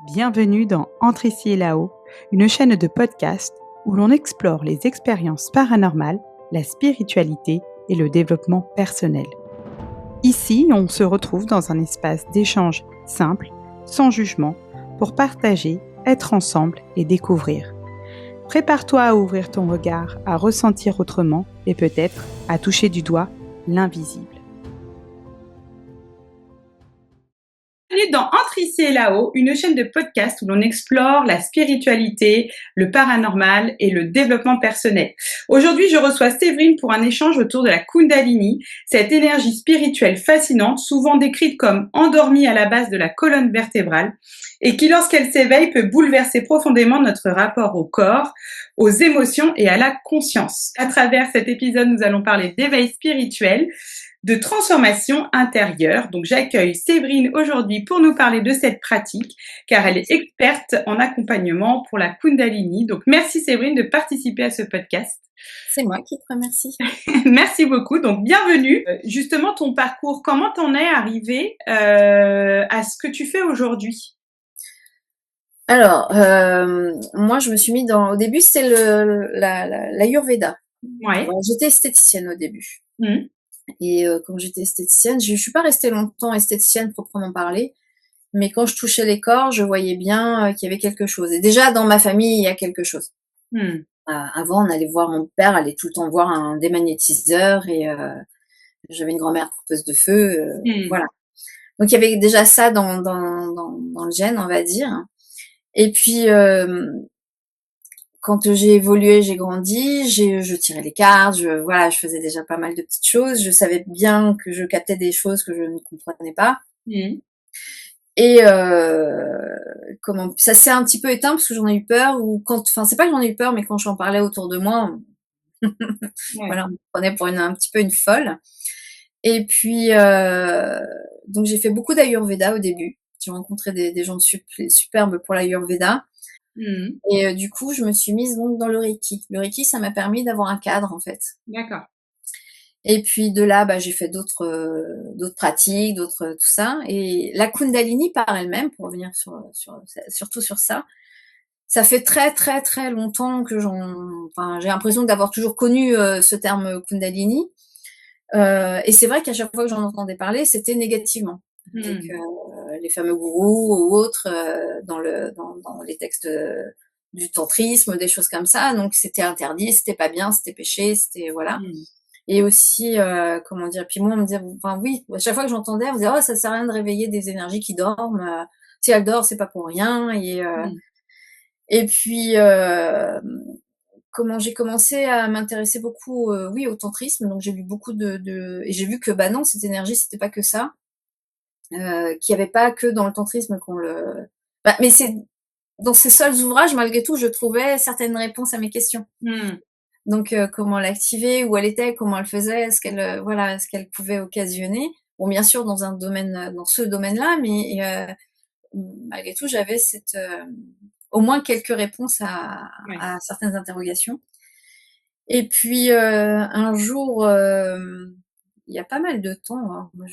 Bienvenue dans Entre ici et là-haut, une chaîne de podcast où l'on explore les expériences paranormales, la spiritualité et le développement personnel. Ici, on se retrouve dans un espace d'échange simple, sans jugement, pour partager, être ensemble et découvrir. Prépare-toi à ouvrir ton regard, à ressentir autrement et peut-être à toucher du doigt l'invisible. Bienvenue dans Entre ici et là-haut, une chaîne de podcast où l'on explore la spiritualité, le paranormal et le développement personnel. Aujourd'hui, je reçois Séverine pour un échange autour de la Kundalini, cette énergie spirituelle fascinante, souvent décrite comme endormie à la base de la colonne vertébrale et qui, lorsqu'elle s'éveille, peut bouleverser profondément notre rapport au corps, aux émotions et à la conscience. À travers cet épisode, nous allons parler d'éveil spirituel, de transformation intérieure. Donc j'accueille Séverine aujourd'hui pour nous parler de cette pratique, car elle est experte en accompagnement pour la Kundalini. Donc merci Séverine de participer à ce podcast. C'est moi qui te remercie. Merci beaucoup. Donc bienvenue. Justement, ton parcours, comment t'en es arrivée à ce que tu fais aujourd'hui? Alors, moi, je me suis mis au début, c'est l'Ayurveda. Ouais. Ouais, j'étais esthéticienne au début. Mmh. Et quand j'étais esthéticienne, je suis pas restée longtemps esthéticienne proprement parler, mais quand je touchais les corps, je voyais bien qu'il y avait quelque chose. Et déjà, dans ma famille, il y a quelque chose. Mmh. Avant, on allait voir, mon père allait tout le temps voir un démagnétiseur et j'avais une grand-mère coupeuse de feu. Voilà. Donc, il y avait déjà ça dans le gène, on va dire. Et puis, quand j'ai évolué, j'ai grandi, je tirais les cartes, je faisais déjà pas mal de petites choses. Je savais bien que je captais des choses que je ne comprenais pas. Mmh. Et ça s'est un petit peu éteint parce que j'en ai eu peur, c'est pas que j'en ai eu peur, mais quand j'en parlais autour de moi, voilà, on me prenait pour un petit peu une folle. Et puis, donc j'ai fait beaucoup d'Ayurveda au début. J'ai rencontré des gens superbes pour l'Ayurveda. Mmh. Et du coup, je me suis mise donc dans le Reiki. Le Reiki, ça m'a permis d'avoir un cadre, en fait. D'accord. Et puis de là, j'ai fait d'autres pratiques, tout ça. Et la Kundalini par elle-même, pour revenir surtout sur ça, ça fait très très très longtemps que j'ai l'impression d'avoir toujours connu ce terme Kundalini. Et c'est vrai qu'à chaque fois que j'en entendais parler, c'était négativement. Avec les fameux gourous ou autres dans les textes du tantrisme, des choses comme ça. Donc c'était interdit, c'était pas bien, c'était péché, c'était voilà. Mmh. Et aussi comment dire. Puis moi on me disait, enfin oui, à chaque fois que j'entendais, on me disait oh ça sert à rien de réveiller des énergies qui dorment. Si elles dorment, c'est pas pour rien. Et puis comment j'ai commencé à m'intéresser beaucoup, oui, au tantrisme. Donc j'ai lu beaucoup et j'ai vu que non, cette énergie c'était pas que ça. Qu'il n'y avait pas que dans le tantrisme mais c'est dans ces seuls ouvrages, malgré tout, je trouvais certaines réponses à mes questions. Mmh. Donc, comment l'activer, où elle était, comment elle faisait, ce qu'elle pouvait occasionner. Bon, bien sûr, dans ce domaine-là, mais malgré tout, j'avais au moins quelques réponses à certaines interrogations. Et puis, un jour, il y a pas mal de temps, hein, moi,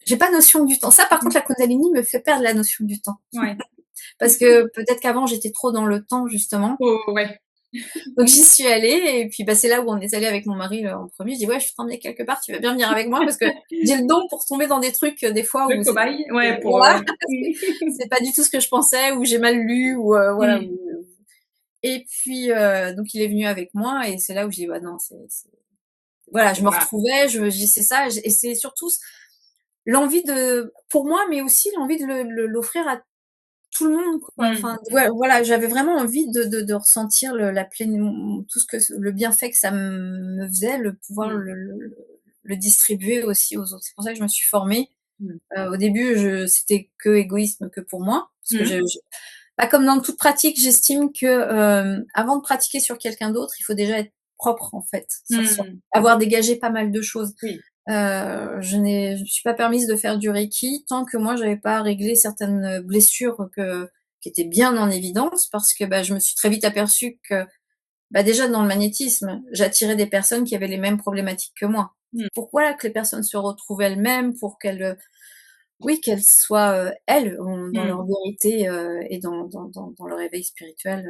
j'ai pas notion du temps. Ça, par contre, la Kundalini me fait perdre la notion du temps. Ouais. Parce que peut-être qu'avant, j'étais trop dans le temps, justement. Oh, ouais. Donc, j'y suis allée, et puis, c'est là où on est allé avec mon mari en premier. Je dis, ouais, je vais t'emmener quelque part, tu vas bien venir avec moi, parce que j'ai le don pour tomber dans des trucs, des fois, Le où cobaye, ouais, pour. voilà, c'est pas du tout ce que je pensais, ou j'ai mal lu, ou voilà. Et puis, donc, il est venu avec moi, et c'est là où je dis, bah non, voilà, je me retrouvais, je dis c'est ça, et c'est surtout l'envie pour moi, mais aussi l'envie de l'offrir à tout le monde, quoi. Enfin, ouais, voilà, j'avais vraiment envie de ressentir tout le bienfait que ça me faisait, le pouvoir le distribuer aussi aux autres. C'est pour ça que je me suis formée. Au début, c'était que égoïsme que pour moi, parce que comme dans toute pratique, j'estime que avant de pratiquer sur quelqu'un d'autre, il faut déjà être propre, en fait, sur soi, avoir dégagé pas mal de choses. Oui. Je me suis pas permise de faire du Reiki tant que moi j'avais pas réglé certaines blessures qui étaient bien en évidence, parce que je me suis très vite aperçue que déjà dans le magnétisme, j'attirais des personnes qui avaient les mêmes problématiques que moi. Pourquoi que les personnes se retrouvent elles-mêmes, pour qu'elles oui, qu'elles soient elles dans Mmh. leur vérité et dans leur éveil spirituel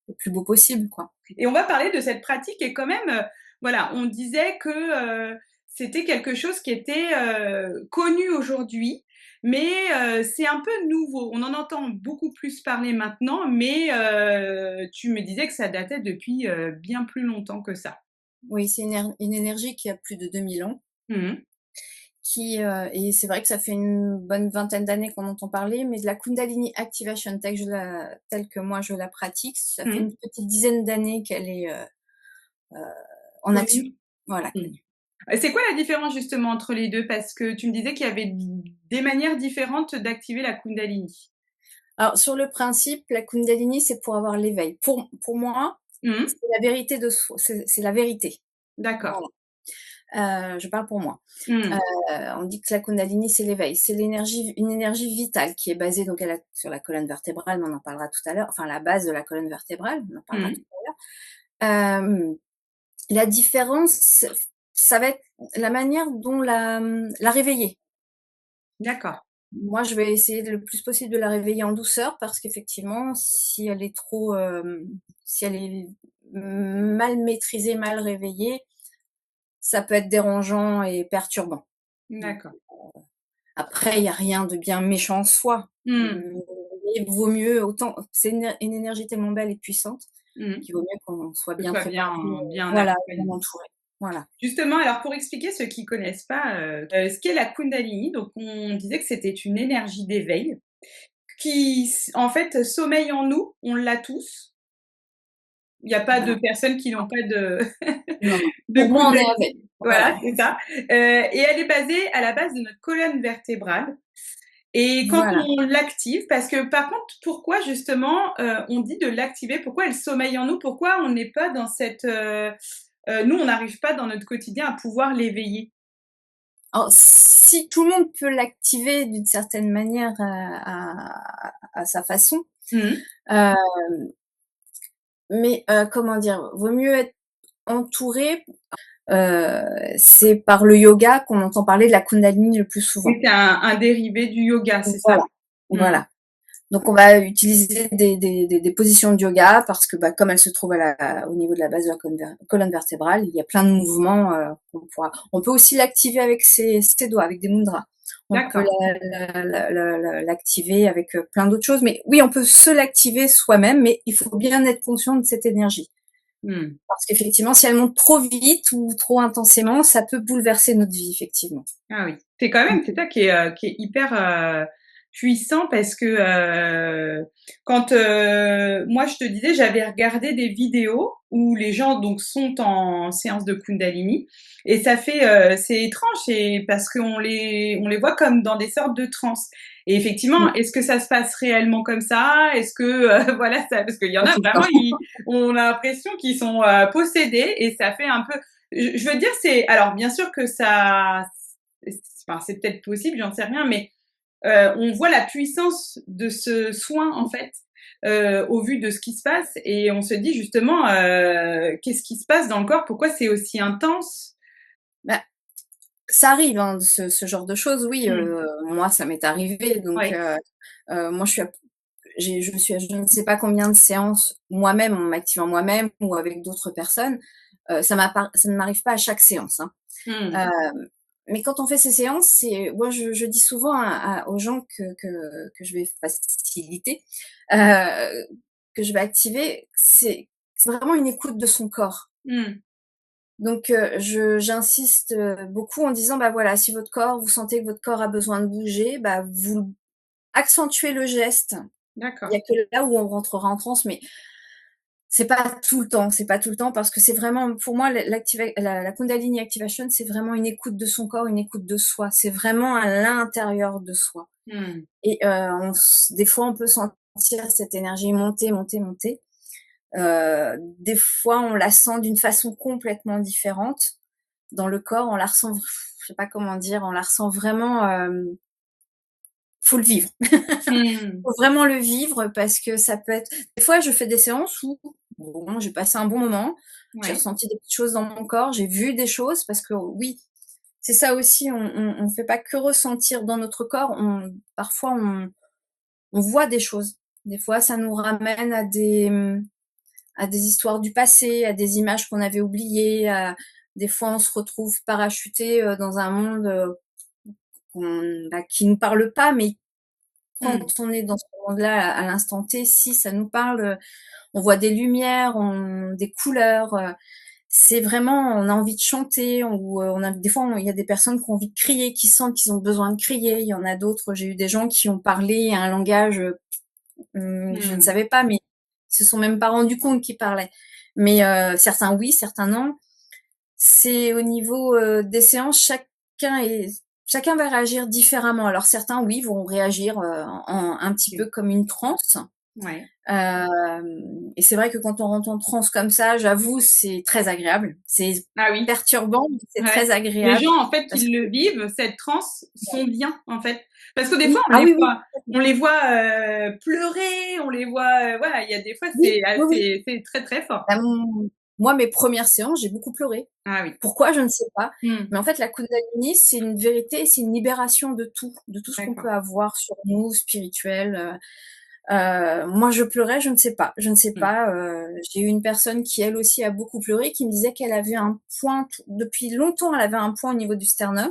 le plus beau possible, quoi. Et on va parler de cette pratique et quand même, voilà, on disait que, c'était quelque chose qui était, connu aujourd'hui, mais c'est un peu nouveau. On en entend beaucoup plus parler maintenant, mais tu me disais que ça datait depuis, bien plus longtemps que ça. Oui, c'est une énergie qui a plus de 2000 ans, Mmh. et c'est vrai que ça fait une bonne vingtaine d'années qu'on entend parler, mais de la Kundalini Activation telle que moi je la pratique, ça fait Mmh. une petite dizaine d'années qu'elle est heu, en action. Connu. Voilà, Mmh. connue. C'est quoi la différence justement entre les 2? Parce que tu me disais qu'il y avait des manières différentes d'activer la Kundalini. Alors sur le principe, la Kundalini, c'est pour avoir l'éveil. Pour moi, Mmh. c'est la vérité de soi, c'est la vérité. D'accord. Voilà, je parle pour moi. Mmh. On dit que la Kundalini, c'est l'éveil, c'est une énergie vitale qui est basée donc sur la colonne vertébrale, mais on en parlera tout à l'heure, enfin la base de la colonne vertébrale, on en parlera Mmh. tout à l'heure. La différence, ça va être la manière dont la réveiller. D'accord. Moi, je vais essayer le plus possible de la réveiller en douceur parce qu'effectivement, si elle est trop, si elle est mal maîtrisée, mal réveillée, ça peut être dérangeant et perturbant. Donc D'accord. après, il y a rien de bien méchant en soi, Mmh. mais il vaut mieux autant c'est une énergie tellement belle et puissante Mmh. qu'il vaut mieux qu'on soit Que ce bien soit préparé, bien voilà, bien accompagné. entouré. Voilà. Justement, alors pour expliquer ceux qui connaissent pas, ce qu'est la Kundalini, donc on disait que c'était une énergie d'éveil qui en fait sommeille en nous, on l'a tous. Il y a pas de Voilà. personnes qui n'ont pas de Non, non. de Pour moi, on est avec. Kundalini. Voilà. Voilà, c'est ça. Et elle est basée à la base de notre colonne vertébrale et quand Voilà. on l'active parce que par contre, pourquoi justement, on dit de l'activer? Pourquoi elle sommeille en nous? Pourquoi on n'est pas dans cette, nous, on n'arrive pas dans notre quotidien à pouvoir l'éveiller? Alors, si tout le monde peut l'activer d'une certaine manière à sa façon, Mmh. heu, mais comment dire? Vaut mieux être entouré. Heu, c'est par le yoga qu'on entend parler de la Kundalini le plus Oui, souvent. c'est un dérivé du yoga, c'est ça? Voilà, Mmh. voilà. Donc on va utiliser des positions de yoga parce que, bah, comme elle se trouve au niveau de la base de la colonne vertébrale, il y a plein de mouvements, on peut aussi l'activer avec ses doigts, avec des mudras. On peut D'accord. l'activer avec, plein d'autres choses, mais oui, on peut se l'activer soi-même, mais il faut bien être conscient de cette énergie. Mmh. Parce qu'effectivement, si elle monte trop vite ou trop intensément, ça peut bouleverser notre vie, effectivement. Ah oui. C'est quand même c'est ça qui est hyper, puissant parce que, quand, moi je te disais, j'avais regardé des vidéos où les gens donc sont en séance de Kundalini et ça fait, c'est étrange et parce qu'on les voit comme dans des sortes de transes et Mmh. effectivement, est-ce que ça se passe réellement comme ça? Est-ce que, voilà, ça parce qu'il y en Pas a tout le vraiment, temps. on a l'impression qu'ils sont, possédés et ça fait un peu je veux dire, c'est alors bien sûr que ça enfin, c'est peut-être possible, j'en sais rien, mais on voit la puissance de ce soin en fait, au vu de ce qui se passe et on se dit justement, qu'est-ce qui se passe dans le corps? Pourquoi c'est aussi intense? Bah, ça arrive, hein, ce genre de choses, oui, Mmh. moi, ça m'est arrivé, donc Ouais, moi, je suis à je ne sais pas combien de séances moi-même, en m'activant moi-même ou avec d'autres personnes. Ça ne m'arrive pas à chaque séance, hein. mmh, Mais quand on fait ces séances, c'est moi, je dis souvent aux gens que je vais faciliter, heu, que je vais activer, c'est vraiment une écoute de son corps. mmh, Donc je j'insiste, beaucoup en disant: «Bah, voilà, si vous sentez que votre corps a besoin de bouger, bah, vous accentuez le geste». Il y d'accord. a que là où on rentrera en transe, mais c'est pas tout le temps, c'est pas tout le temps parce que c'est vraiment pour moi la Kundalini Activation, c'est vraiment une écoute de son corps, une écoute de soi. C'est vraiment à l'intérieur de soi Mmh, et des fois, on peut sentir cette énergie monter, monter, monter. Des fois, on la sent d'une façon complètement différente dans le corps. On la ressent, je sais pas comment dire, on la ressent vraiment, faut le vivre. mmh, Faut vraiment le vivre parce que ça peut être des fois, je fais des séances où, bon, j'ai passé un bon moment, j'ai ouais, ressenti des petites choses dans mon corps, j'ai vu des choses parce que oui, c'est ça aussi, on fait pas que ressentir dans notre corps, parfois on voit des choses. Des fois, ça nous ramène à des histoires du passé, à des images qu'on avait oubliées, des fois on se retrouve parachuté, dans un monde, qui nous parle pas, mais quand Mmh. on est dans ce monde-là, à l'instant T, si ça nous parle, on voit des lumières, des couleurs, c'est vraiment, on a envie de chanter, ou on a des fois, il y a des personnes qui ont envie de crier, qui sentent qu'ils ont besoin de crier. Il y en a d'autres, j'ai eu des gens qui ont parlé un langage, je ne Mmh. savais pas, mais ils se sont même pas rendus compte qu'ils parlaient. Mais certains oui, certains non. C'est au niveau, des séances, chacun va réagir différemment. Alors certains, oui, vont réagir, un petit peu OK. comme une transe. Ouais. Et c'est vrai que quand on rentre en transe comme ça, j'avoue, c'est très agréable. C'est Ah oui. perturbant, mais c'est Ouais. très Les agréable gens, en fait, parce qui que le vivent, cette transe, sont bien, en fait. Parce que des fois, oui, ah oui, oui, on les voit pleurer, on les voit, voilà, il y a des fois, oui, oui, oui. c'est très, très fort. Bah, moi, mes premières séances, j'ai beaucoup pleuré. Ah oui. Pourquoi? Je ne sais pas. Mmh. Mais en fait, la Kundalini, c'est une vérité, c'est une libération de tout ce qu'on D'accord. peut avoir sur nous, spirituel. Moi, je pleurais, je ne sais Mmh. pas. J'ai eu une personne qui, elle aussi, a beaucoup pleuré, qui me disait qu'elle avait un point, depuis longtemps, elle avait un point au niveau du sternum.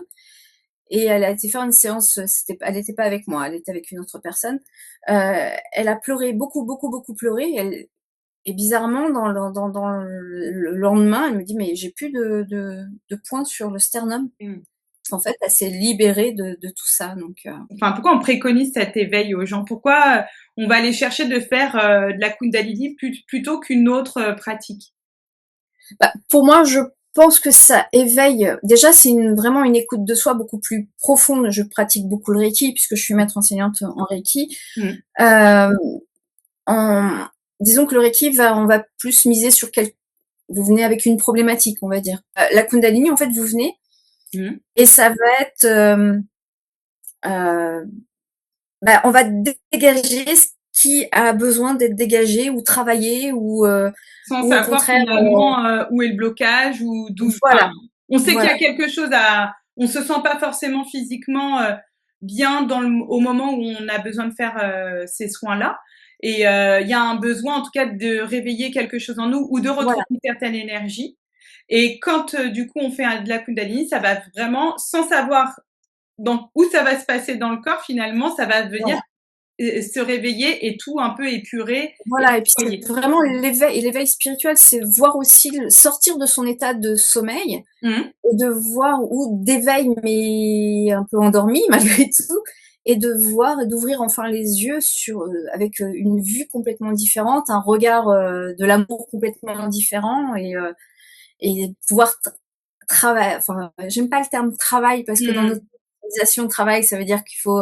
Et elle a été faire une séance, elle n'était pas avec moi, elle était avec une autre personne. Elle a pleuré, beaucoup, beaucoup, beaucoup pleuré. Et bizarrement, dans le lendemain, elle me dit: «Mais j'ai plus de points sur le sternum». Mmh. En fait, elle s'est libérée de tout ça, donc Enfin, pourquoi on préconise cet éveil aux gens? Pourquoi, on va aller chercher de faire, de la Kundalini plutôt qu'une autre, pratique? bah, pour moi, je pense que ça éveille, déjà, c'est vraiment une écoute de soi beaucoup plus profonde. Je pratique beaucoup le Reiki puisque je suis maître enseignante en Reiki. Mmh. Hem, en Disons que le Reiki on va plus miser sur vous venez avec une problématique, on va dire. La Kundalini, en fait, vous venez Mmh. et ça va être, heu, bah, on va dégager ce qui a besoin d'être dégagé ou travaillé, Sans ou au savoir contraire, finalement, où est le blocage ou d'où voilà, enfin, on sait qu'il y voilà, a quelque chose à on se sent pas forcément physiquement, bien au moment où on a besoin de faire, ces soins-là et il y a un besoin en tout cas de réveiller quelque chose en nous ou de retrouver voilà, une certaine énergie et quand, du coup on fait de la Kundalini, ça va vraiment sans savoir où ça va se passer dans le corps finalement, ça va venir, voilà. se réveiller et tout un peu épurer et Voilà, et puis c'est nettoyer. vraiment l'éveil, et l'éveil spirituel, c'est voir aussi sortir de son état de sommeil Mmh. et de voir, ou d'éveil mais un peu endormi malgré tout, et de voir et d'ouvrir enfin les yeux sur, avec, une vue complètement différente, un regard, de l'amour complètement différent, et pouvoir travailler. Enfin, j'aime pas le terme travail parce que dans Mmh. notre organisation de travail, ça veut dire qu'il faut,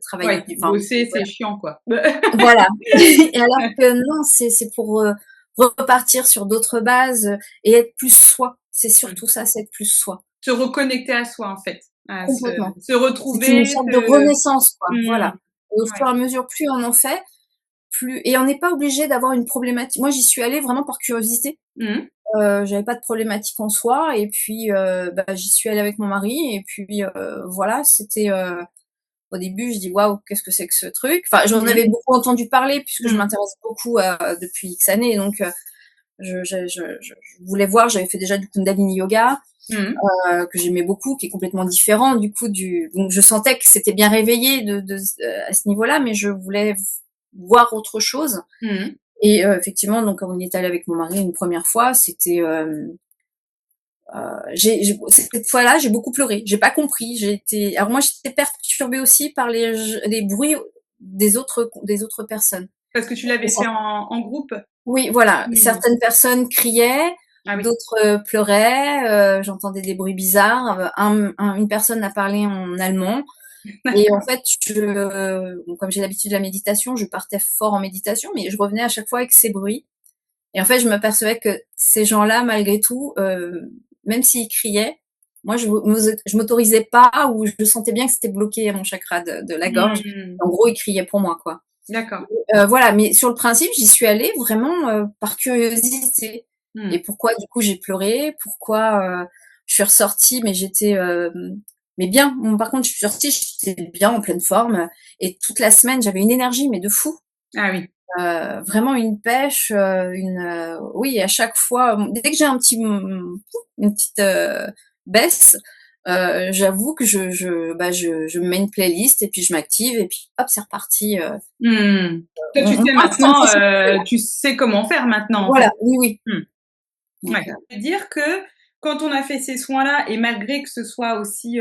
travailler Ouais, du enfin, bosser, c'est chiant, quoi. voilà. Et alors que non, c'est pour, repartir sur d'autres bases, et être plus soi. C'est Mmh. surtout ça, c'est être plus soi. Se reconnecter à soi, en fait, à Complètement. se C'est retrouver, une sorte de renaissance, quoi, mmh, voilà. Et au fur ouais. et à mesure, plus on en fait, plus, et on n'est pas obligé d'avoir une problématique. Moi, j'y suis allée vraiment par curiosité. Mmh. J'avais pas de problématique en soi, et puis, bah, j'y suis allée avec mon mari, et puis, voilà, c'était, au début, je dis: «Waouh, qu'est-ce que c'est que ce truc?» Enfin, j'en Mmh. avais beaucoup entendu parler puisque je Mmh. m'intéresse beaucoup depuis X années, donc je voulais voir. J'avais fait déjà du Kundalini Yoga, Mmh. que j'aimais beaucoup, qui est complètement différent du coup donc je sentais que c'était bien réveillé à ce niveau-là, mais je voulais voir autre chose. Mmh. Et effectivement, donc quand on y est allé avec mon mari une première fois, c'était, cette fois-là, j'ai beaucoup pleuré. J'ai pas compris. Alors moi, j'étais perturbée aussi par les bruits des autres personnes. Parce que tu l'avais fait en groupe? Oui, voilà. Mmh. Certaines personnes criaient, Ah oui. d'autres, pleuraient, j'entendais des bruits bizarres. Une personne a parlé en allemand, et en D'accord. fait, bon, comme j'ai l'habitude de la méditation, je partais fort en méditation, mais je revenais à chaque fois avec ces bruits, et en fait, je m'apercevais que ces gens-là, malgré tout, même s'ils criaient, moi, je m'autorisais pas, ou je sentais bien que c'était bloqué à mon chakra de la gorge. Mmh. En gros, ils criaient pour moi, quoi. D'accord. Voilà, mais sur le principe, j'y suis allée vraiment, par curiosité. Et Mmh. pourquoi du coup j'ai pleuré? Pourquoi, Je suis ressortie, mais j'étais mais bien. Bon, par contre, je suis sortie, j'étais bien en pleine forme, et toute la semaine, j'avais une énergie, mais de fou. Ah oui. Vraiment une pêche, oui, à chaque fois, dès que j'ai une petite baisse, j'avoue que je me mets une playlist et puis je m'active et puis hop, c'est reparti. Mmh. Toi, tu On sais parle de maintenant, sensation. tu sais comment faire maintenant, en fait. Voilà, oui, oui. Mmh. Donc, Ouais. Je veux dire que quand on a fait ces soins-là, et malgré que ce soit aussi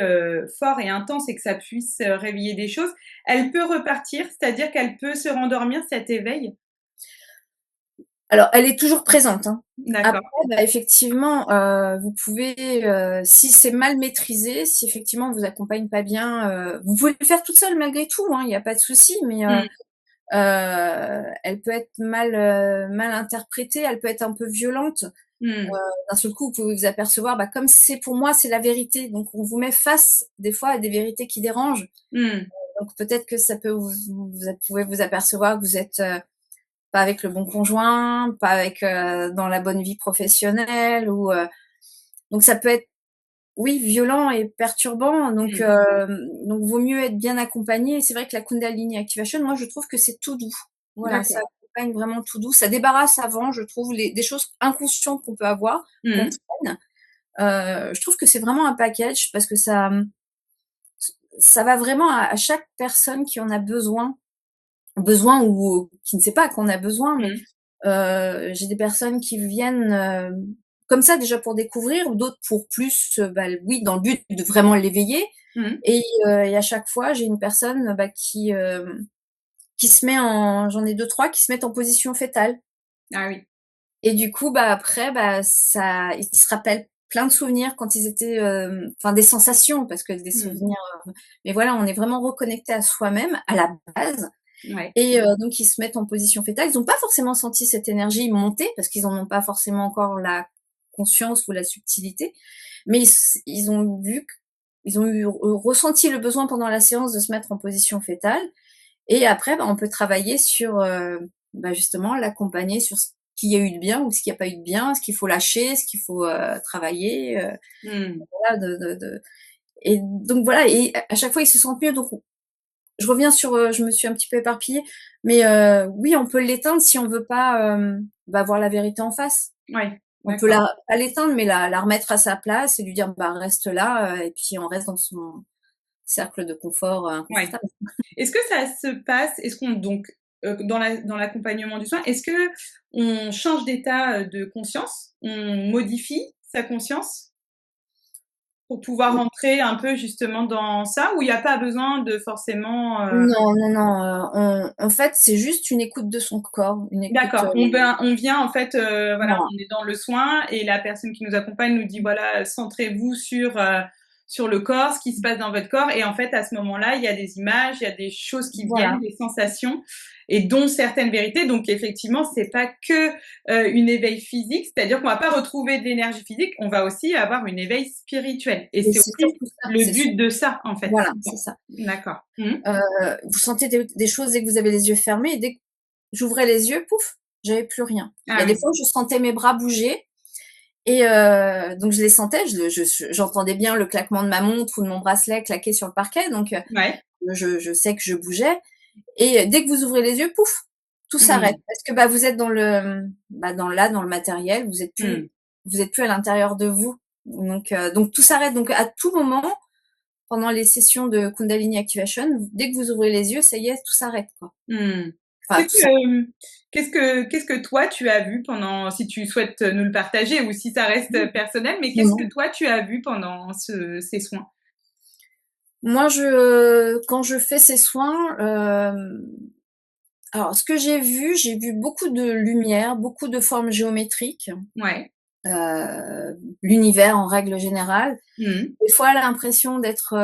fort et intense et que ça puisse réveiller des choses, elle peut repartir, c'est-à-dire qu'elle peut se rendormir, cet éveil. alors, elle est toujours présente, hein. Après, D'accord. bah, effectivement, vous pouvez, si c'est mal maîtrisé, si effectivement on vous accompagne pas bien, vous pouvez le faire toute seule malgré tout, hein, il n'y a pas de souci, mais Mmh. elle peut être mal interprétée, elle peut être un peu violente. Mmh. D'un seul coup, vous pouvez vous apercevoir, bah, comme c'est pour moi, c'est la vérité, donc on vous met face des fois à des vérités qui dérangent. Mmh. Donc peut-être que ça peut pouvez vous apercevoir que vous êtes pas avec le bon conjoint, pas avec dans la bonne vie professionnelle, ou donc ça peut être, oui, violent et perturbant. Donc Mmh. vaut mieux être bien accompagné. C'est vrai que la Kundalini Activation, moi je trouve que c'est tout doux. Voilà, ça D'accord. accompagne vraiment tout doux. Ça débarrasse avant, je trouve, des choses inconscientes qu'on peut avoir, qu'on Mmh. traîne. Je trouve que c'est vraiment un package parce que ça va vraiment à chaque personne qui en a besoin ou qui ne sait pas qu'on a besoin, mais Mmh. j'ai des personnes qui viennent comme ça déjà pour découvrir, ou d'autres pour plus, bah, oui, dans le but de vraiment l'éveiller. Mmh. Et à chaque fois, j'ai une personne bah, qui se met en, j'en ai deux trois qui se mettent en position fétale. Ah oui. Et du coup, bah après, bah ça, ils se rappellent plein de souvenirs quand ils étaient, enfin des sensations, parce que des Mmh. souvenirs. Mais voilà, on est vraiment reconnecté à soi-même à la base. Ouais. Et donc ils se mettent en position fétale. Ils n'ont pas forcément senti cette énergie monter parce qu'ils en ont pas forcément encore la conscience ou la subtilité, mais ils ont vu, ils ont eu ressenti le besoin pendant la séance de se mettre en position fétale. Et après, bah, on peut travailler sur, bah, justement l'accompagner sur ce qu'il y a eu de bien ou ce qu'il n'y a pas eu de bien, ce qu'il faut lâcher, ce qu'il faut travailler, Mmh. voilà, et donc voilà, et à chaque fois ils se sentent mieux. Donc je reviens sur, je me suis un petit peu éparpillée, mais oui, on peut l'éteindre si on veut pas bah, voir la vérité en face. Ouais. On peut D'accord. pas l'éteindre, mais la remettre à sa place et lui dire bah reste là, et puis on reste dans son cercle de confort Ouais. inconfortable. Est-ce que ça se passe, est-ce qu'on donc, dans l'accompagnement du soin, est-ce qu'on change d'état, de conscience? On modifie sa conscience pour pouvoir rentrer un peu justement dans ça? Ou il y a pas besoin de forcément, Non, non, non, en fait, c'est juste une écoute de son corps, une écoute, d'accord, on vient en fait, voilà, voilà. on est dans le soin et la personne qui nous accompagne nous dit: «Voilà, centrez-vous sur le corps, ce qui se passe dans votre corps», et en fait, à ce moment-là, il y a des images, il y a des choses qui viennent, Voilà, des sensations, et dont certaines vérités. Donc effectivement, c'est pas que, une éveil physique, c'est-à-dire qu'on va pas retrouver de l'énergie physique, on va aussi avoir une éveil spirituel, et et c'est c'est aussi surtout ça, le c'est but de ça, en fait. voilà, c'est ça. D'accord. Mmh. Vous sentez des choses dès que vous avez les yeux fermés, et dès que j'ouvrais les yeux, pouf, j'avais plus rien. Il y Ah a des oui. fois où je sentais mes bras bouger, et donc je les sentais, j'entendais bien le claquement de ma montre ou de mon bracelet claquer sur le parquet, donc Ouais. je sais que je bougeais. Et dès que vous ouvrez les yeux, pouf, tout s'arrête Mmh. parce que, bah, vous êtes dans dans le matériel, Mmh. vous êtes plus à l'intérieur de vous. Donc tout s'arrête. Donc à tout moment, pendant les sessions de Kundalini Activation, dès que vous ouvrez les yeux, ça y est, tout s'arrête, quoi. Mmh. Enfin, Qu'est-ce tout s'arrête. que, qu'est-ce que toi tu as vu pendant, si tu souhaites nous le partager ou si ça reste personnel, mais Non, qu'est-ce non. que toi tu as vu pendant ces soins? Moi, quand je fais ces soins, alors ce que j'ai vu beaucoup de lumière, beaucoup de formes géométriques, Ouais. l'univers en règle générale. Mmh. Des fois, l'impression d'être,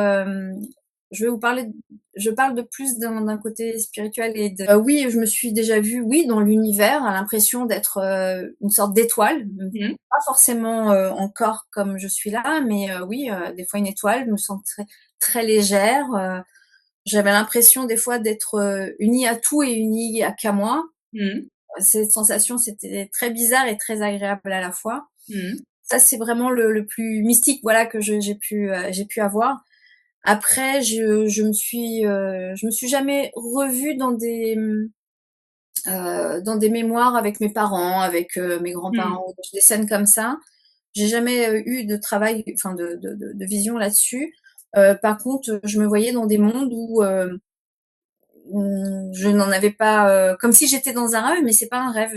je vais vous parler d je parle de plus d'un côté spirituel et de oui, je me suis déjà vue, oui, dans l'univers, à l'impression d'être, une sorte d'étoile, Mmh. pas forcément, en corps comme je suis là, mais oui, des fois une étoile, je me sens très légère, j'avais l'impression des fois d'être, unie à tout et unie à qu'à moi. Mmh. Cette sensation, c'était très bizarre et très agréable à la fois. Mmh. Ça, c'est vraiment le plus mystique, voilà, que j'ai pu avoir. Après, je me suis jamais revue dans des mémoires avec mes parents, avec mes Mmh. grands-parents, des scènes comme ça. J'ai jamais eu de travail, enfin de vision là-dessus. Par contre, je me voyais dans des mondes où je n'en avais pas, comme si j'étais dans un rêve, mais c'est pas un rêve.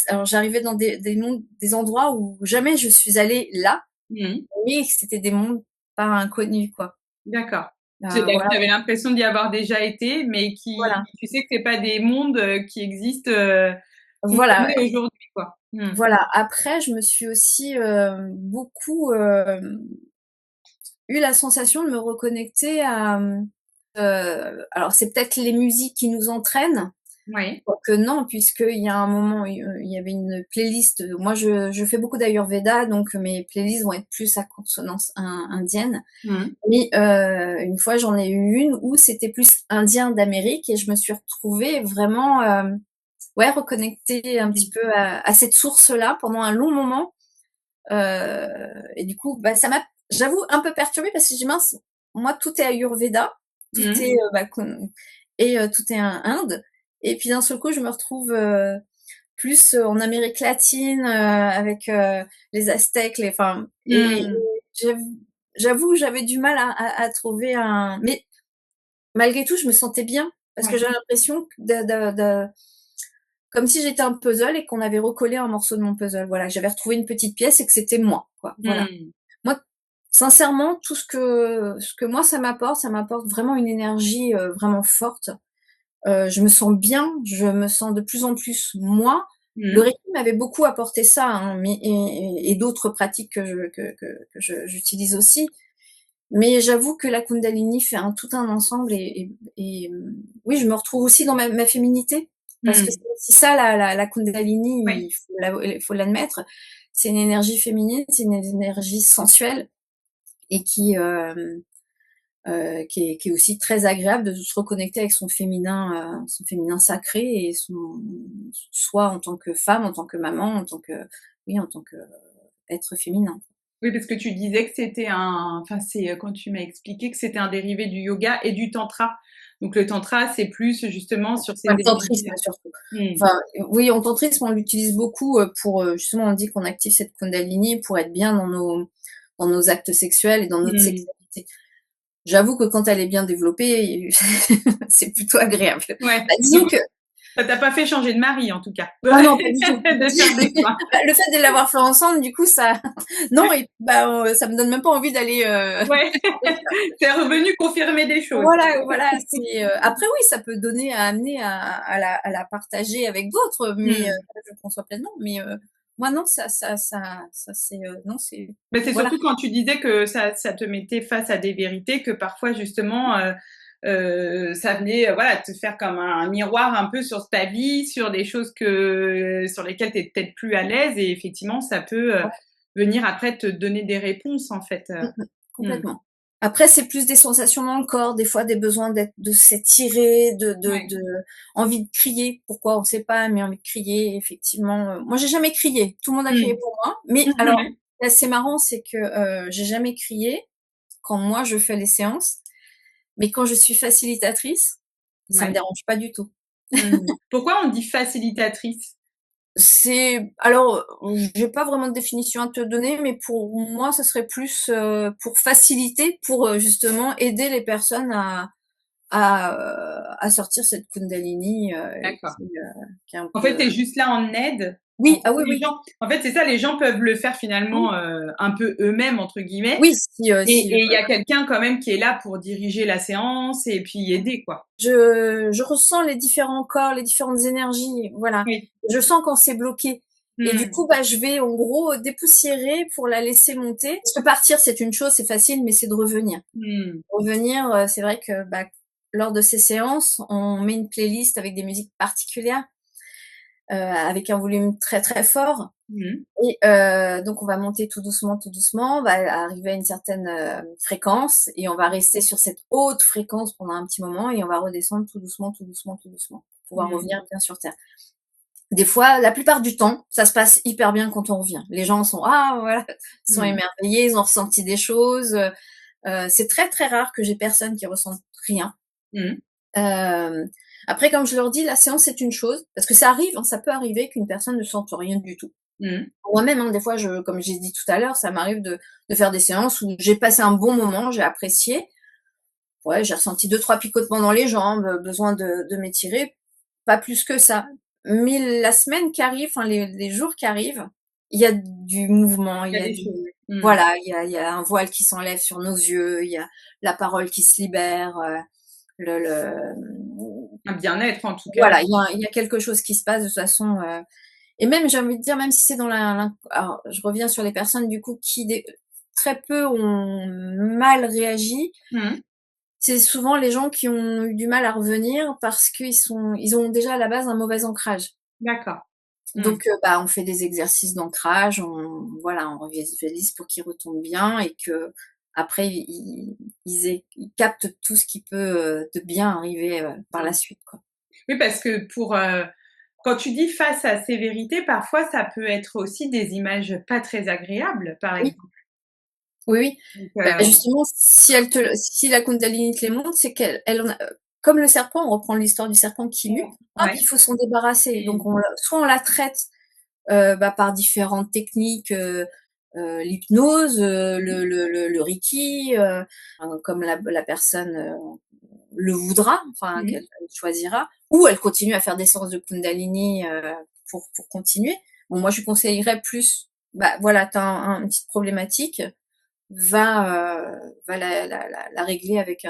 Alors j'arrivais dans des mondes, des endroits où jamais je suis allée là, Mmh. mais c'était des mondes pas inconnus, quoi. D'accord. Tu Voilà, avais l'impression d'y avoir déjà été, mais qui voilà, tu sais que c'est pas des mondes, qui existent, voilà, concernés aujourd'hui, quoi. Mmh. voilà. Après, je me suis aussi beaucoup eu la sensation de me reconnecter à, alors c'est peut-être les musiques qui nous entraînent, Oui. quoique non, puisqu'il y a un moment, il y avait une playlist. Moi, je fais beaucoup d'Ayurveda, donc mes playlists vont être plus à consonance indienne. Mmh. Mais une fois, j'en ai eu une où c'était plus indien d'Amérique et je me suis retrouvée vraiment, ouais, reconnectée un Mmh. petit peu à cette source-là pendant un long moment. Et du coup, bah, ça m'a, j'avoue, un peu perturbée parce que j'ai dit: «Mince, moi, tout est Ayurveda, tout Mmh. est, tout est Inde», et puis d'un seul coup, je me retrouve, plus, en Amérique latine, avec, les Aztèques, les enfin et Mmh. j'avoue, j'avais du mal à trouver un, mais malgré tout, je me sentais bien parce que Ouais. j'avais l'impression que de comme si j'étais un puzzle et qu'on avait recollé un morceau de mon puzzle. Voilà, j'avais retrouvé une petite pièce et que c'était moi, quoi, voilà. Mmh. Moi, sincèrement, tout ce que moi ça m'apporte vraiment une énergie, vraiment forte. Je me sens bien, je me sens de plus en plus moi. Le Mmh. Reiki m'avait beaucoup apporté ça, hein, mais et d'autres pratiques que j'utilise aussi. Mais j'avoue que la Kundalini fait tout un ensemble oui, je me retrouve aussi dans ma féminité parce que Mmh. c'est aussi ça la Kundalini, Ouais. il faut l'admettre. C'est une énergie féminine, c'est une énergie sensuelle et qui est aussi très agréable de se reconnecter avec son féminin sacré et son soi en tant que femme, en tant que maman, en tant que oui, en tant qu'être féminin. Oui, parce que tu disais que c'était enfin, c'est, quand tu m'as expliqué que c'était un dérivé du yoga et du tantra. Donc le tantra, c'est plus justement sur ces Enfin, le tantrisme énergies-là. surtout. Mmh. Enfin, oui, en tantrisme, on l'utilise beaucoup, pour, justement, on dit qu'on active cette Kundalini pour être bien dans nos actes sexuels et dans notre Mmh. sexualité. J'avoue que quand elle est bien développée, c'est plutôt agréable. Ouais. Bah, disons Donc que ça t'a pas fait changer de mari, en tout cas, ah non, pas du tout. de faire des soins. Bah, le fait de l'avoir fait ensemble, du coup, ça non, et bah, ça me donne même pas envie d'aller, Ouais, c'est revenu confirmer des choses. voilà, voilà, c'est, après oui, ça peut donner à amener à la partager avec d'autres, mais Mmh. je le conçois pleinement, mais moi non, ça c'est, non, c'est Mais c'est voilà. surtout quand tu disais que ça te mettait face à des vérités que parfois justement, ça venait, voilà, te faire comme un miroir un peu sur ta vie, sur des choses sur lesquelles tu es peut-être plus à l'aise et effectivement ça peut, Ouais, venir après te donner des réponses en fait. mmh mh, Mmh. complètement. Après, c'est plus des sensations dans le corps, des fois des besoins de s'étirer, Ouais. de envie de crier. Pourquoi? On sait pas, mais envie de crier, effectivement, moi j'ai jamais crié. Tout le monde a crié Mmh. pour moi, mais alors, là, c'est marrant, c'est que, j'ai jamais crié quand moi je fais les séances, mais quand je suis facilitatrice, ça me Ouais. dérange pas du tout. Mmh. Pourquoi on dit facilitatrice? C'est alors, j'ai pas vraiment de définition à te donner, mais pour moi, ça serait plus, pour faciliter, pour, justement aider les personnes à sortir cette kundalini, D'accord. qui est un En fait, peu, tu es juste là en aide. En oui, ah fait, oui, les oui. gens en fait, c'est ça, les gens peuvent le faire Oui, finalement, un peu «eux-mêmes» entre guillemets oui, si, si le et il y a quelqu'un quand même qui est là pour diriger la séance et puis aider, quoi. je ressens les différents corps, les différentes énergies, voilà. Oui. Je sens quand c'est bloqué et du Mmh. coup, bah, je vais en gros dépoussiérer pour la laisser monter. Parce que partir, c'est une chose, c'est facile, mais c'est de revenir. Mmh. Revenir, c'est vrai que, bah, lors de ces séances, on met une playlist avec des musiques particulières, avec un volume très, très fort Mmh. et donc on va monter tout doucement, on va arriver à une certaine, fréquence et on va rester sur cette haute fréquence pendant un petit moment et on va redescendre tout doucement, tout doucement, tout doucement, pour pouvoir Mmh. revenir bien sur terre. Des fois, la plupart du temps, ça se passe hyper bien quand on revient. Les gens sont voilà, sont émerveillés, ils ont ressenti des choses. C'est très très rare que j'ai personne qui ressente rien. Mmh. Euh, Après, comme je leur dis, la séance c'est une chose, parce que ça arrive, hein, ça peut arriver qu'une personne ne sente rien du tout. Mmh. Moi-même, hein, des fois, comme j'ai dit tout à l'heure, ça m'arrive de faire des séances où j'ai passé un bon moment, j'ai apprécié. Ouais, j'ai ressenti 2-3 picotements dans les jambes, besoin de m'étirer, pas plus que ça. Mais la semaine qui arrive, enfin les jours qui arrivent, il y a du mouvement, il Il y y a a des du choses. Mmh. voilà, il y a un voile qui s'enlève sur nos yeux, il y a la parole qui se libère, le Un bien-être en tout cas. voilà, il y a quelque chose qui se passe de toute façon, et même j'ai envie de dire, même si c'est dans alors je reviens sur les personnes du coup qui très peu ont mal réagi. Mmh. C'est souvent les gens qui ont eu du mal à revenir parce ils ont déjà à la base un mauvais ancrage. D'accord. Mmh. Donc, on fait des exercices d'ancrage, on revisualise pour qu'ils retournent bien et que après ils captent tout ce qui peut de bien arriver par la Mmh. suite, quoi. Oui, parce que quand tu dis face à sévérité, parfois ça peut être aussi des images pas très agréables, par Oui, exemple. oui, oui. Donc, Justement, si la Kundalini te les montre, c'est qu'elle en a, comme le serpent, on reprend l'histoire du serpent qui mute, hop, ouais. il faut s'en débarrasser. Donc soit on la traite par différentes techniques, l'hypnose, le reiki, comme la personne le voudra, enfin Mmh. qu'elle choisira, ou elle continue à faire des séances de Kundalini pour continuer. Bon, moi je lui conseillerais plus, voilà, t'as une petite problématique, va la régler avec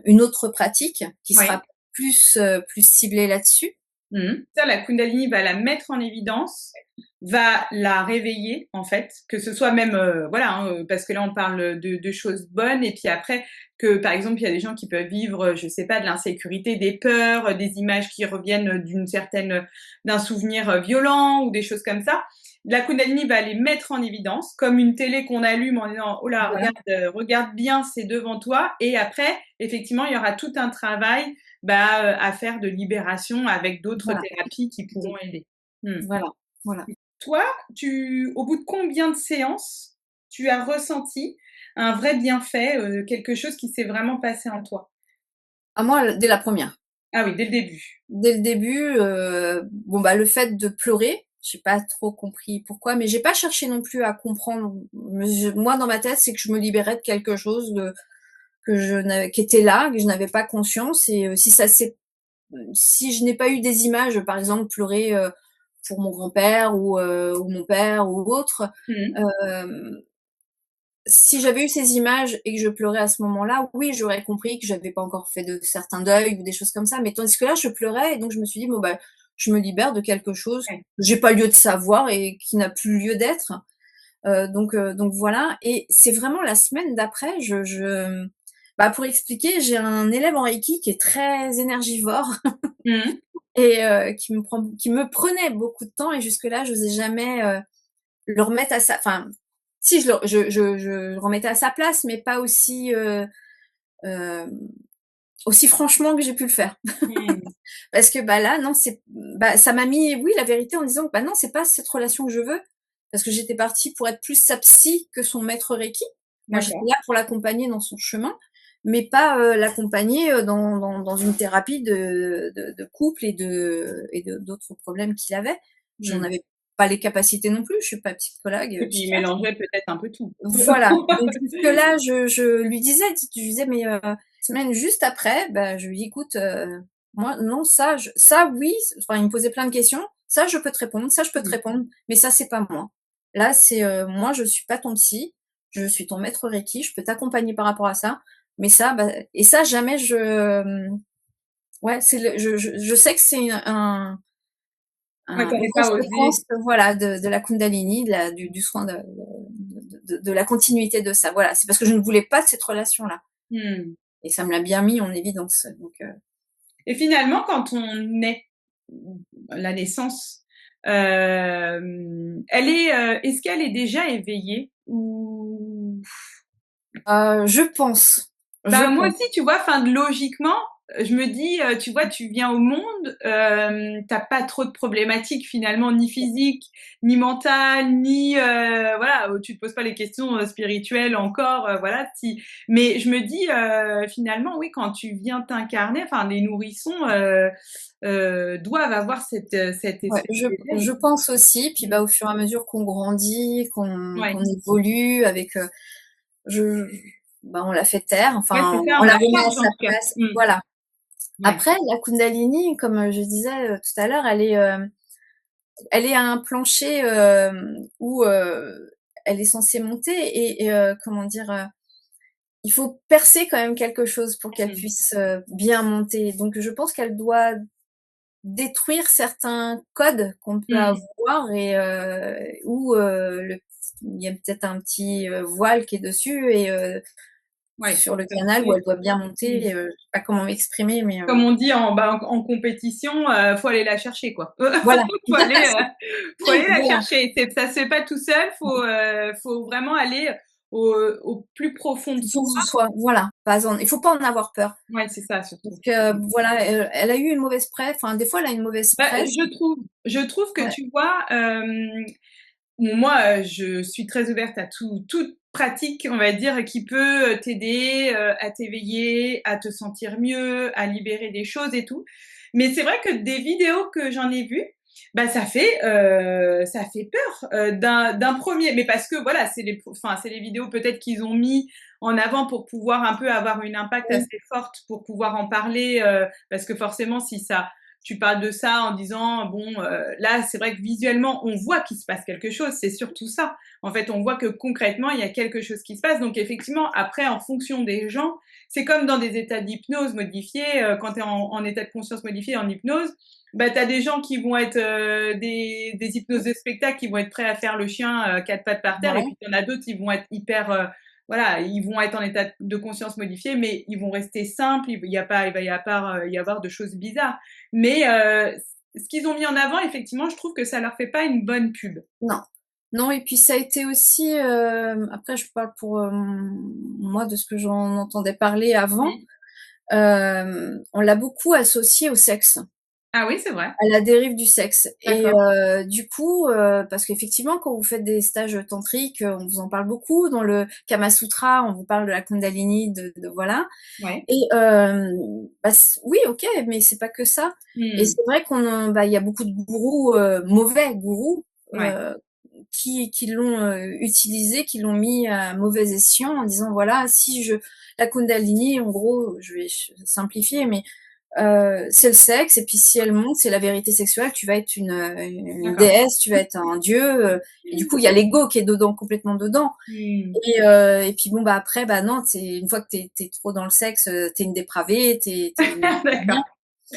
une autre pratique qui Ouais. sera plus ciblée là-dessus. Mmh. Ça, la Kundalini va la mettre en évidence, va la réveiller en fait, que ce soit même, voilà, hein, parce que là on parle de choses bonnes et puis après que par exemple il y a des gens qui peuvent vivre, je sais pas, de l'insécurité, des peurs, des images qui reviennent d'un souvenir violent ou des choses comme ça. La Kundalini va les mettre en évidence comme une télé qu'on allume en disant oh là Voilà, regarde bien, c'est devant toi et après effectivement il y aura tout un travail à faire de libération avec d'autres voilà, thérapies qui pourront aider. Mmh. voilà, voilà. Toi, au bout de combien de séances, tu as ressenti un vrai bienfait, quelque chose qui s'est vraiment passé en toi? À moi, dès la première. Ah oui, dès le début. Dès le début, le fait de pleurer, j'ai pas trop compris pourquoi, mais j'ai pas cherché non plus à comprendre. Moi, dans ma tête, c'est que je me libérais de quelque chose qui était là, que je n'avais pas conscience, et si je n'ai pas eu des images, par exemple, pleurer pour mon grand-père ou mon père ou autre, Mmh. euh, si j'avais eu ces images et que je pleurais à ce moment-là, oui, j'aurais compris que j'avais pas encore fait de certains deuils ou des choses comme ça. Mais tandis que là, je pleurais et donc je me suis dit, bon, je me libère de quelque chose que Ouais. j'ai pas lieu de savoir et qui n'a plus lieu d'être. Donc voilà. Et c'est vraiment la semaine d'après, pour expliquer, j'ai un élève en Reiki qui est très énergivore Mmh. et qui me prenait beaucoup de temps, et jusque-là, je n'osais jamais le remettre à sa, enfin, si je le remettais à sa place, mais pas euh, aussi franchement que j'ai pu le faire. Mmh. Parce que là, non, ça m'a mis, oui, la vérité, en disant que non, c'est pas cette relation que je veux, parce que j'étais partie pour être plus sa psy que son maître Reiki. Moi, j'étais D'accord. là pour l'accompagner dans son chemin, mais pas l'accompagner dans une thérapie de couple et d'autres problèmes qu'il avait. J'en Mmh. avais pas les capacités non plus. Je suis pas psychologue, Et puis il psychiatre. mélangeait peut-être un peu tout. Voilà. Donc jusque là, je lui disais, semaine juste après, je lui dis: «Écoute, moi non, ça oui», enfin il me posait plein de questions. «Ça je peux te répondre, ça je peux te Mmh. répondre, mais ça c'est pas moi. Là c'est, moi je suis pas ton psy, je suis ton maître Reiki, je peux t'accompagner par rapport à ça, mais ça, et ça jamais ouais, c'est le je sais que c'est Ouais, tu une pas osé. conséquence, voilà, de la Kundalini, du soin de la continuité de ça. Voilà, c'est parce que je ne voulais pas de cette relation-là, Mmh. et ça me l'a bien mis en évidence. Donc, Et finalement, quand on naît, la naissance, est-ce qu'elle est déjà éveillée ou je pense, je bah, moi pense. aussi, tu vois, enfin, logiquement, je me dis, tu vois, tu viens au monde, t'as pas trop de problématiques finalement, ni physiques, ni mentales, ni voilà, tu te poses pas les questions spirituelles encore, voilà. Si, mais je me dis finalement, oui, quand tu viens t'incarner, enfin, les nourrissons doivent avoir cette Ouais, espèce je d'éveil. pense aussi. Puis bah, au fur et à mesure qu'on grandit, Ouais, qu'on évolue avec, je, bah, on la fait taire. ouais, Enfin, c'est ça, on on la la remet à charge en sa tout cas. place. Voilà. Ouais. Après, la Kundalini, comme je disais tout à l'heure, elle est à un plancher où elle est censée monter et comment dire, il faut percer quand même quelque chose pour qu'elle Mm. puisse bien monter. Donc, je pense qu'elle doit détruire certains codes qu'on peut Mm. avoir et où il y a peut-être un petit voile qui est dessus et Ouais, sur le tout à canal où fait. elle doit bien Mm. monter. Je sais pas comment m'exprimer, mais Comme on dit en compétition, faut aller la chercher, quoi. voilà, Faut aller la voilà. chercher. Ça se fait pas tout seul. Faut vraiment aller au plus profond de Pour soi. que ce soit, voilà, il faut pas en avoir peur. Ouais, c'est ça surtout. Donc voilà, elle a eu une mauvaise presse. Enfin, des fois, elle a une mauvaise Bah, presse. je trouve que Ouais. tu vois, bon, moi, je suis très ouverte à toute pratique, on va dire, qui peut t'aider à t'éveiller, à te sentir mieux, à libérer des choses et tout. Mais c'est vrai que des vidéos que j'en ai vues, bah ça fait peur d'un premier. Mais parce que voilà, c'est les vidéos peut-être qu'ils ont mis en avant pour pouvoir un peu avoir une impact Oui, assez forte pour pouvoir en parler. Parce que forcément, si ça tu parles de ça en disant bon là c'est vrai que visuellement on voit qu'il se passe quelque chose, c'est surtout ça. En fait, on voit que concrètement il y a quelque chose qui se passe. Donc effectivement après en fonction des gens, c'est comme dans des états d'hypnose modifiés quand tu es en état de conscience modifié en hypnose, bah tu as des gens qui vont être des hypnoses de spectacle qui vont être prêts à faire le chien quatre pattes par terre et voilà. puis il y en a d'autres qui vont être hyper voilà, ils vont être en état de conscience modifié, mais ils vont rester simples. Il va y avoir de choses bizarres. Mais ce qu'ils ont mis en avant, effectivement, je trouve que ça leur fait pas une bonne pub. Non. Non, et puis ça a été aussi, après je parle pour moi de ce que j'en entendais parler avant, Oui. on l'a beaucoup associé au sexe, Ah oui, c'est vrai. à la dérive du sexe. Et D'accord. du coup, parce qu'effectivement, quand vous faites des stages tantriques, on vous en parle beaucoup. Dans le Kama Sutra, on vous parle de la Kundalini, voilà. Ouais. Et bah, oui, ok, mais c'est pas que ça. Et Hmm. c'est vrai bah, il y a beaucoup de gourous, mauvais gourous, Ouais. qui l'ont utilisé, qui l'ont mis à mauvais escient en disant voilà, si je la Kundalini, en gros, je vais simplifier, mais c'est le sexe, et puis si elle monte, c'est la vérité sexuelle, tu vas être une D'accord. déesse, tu vas être un dieu, et du coup, il y a l'ego qui est dedans, complètement dedans. Hmm. Et puis bon, bah après, bah non, une fois que t'es trop dans le sexe, t'es une dépravée, t'es une rien. D'accord.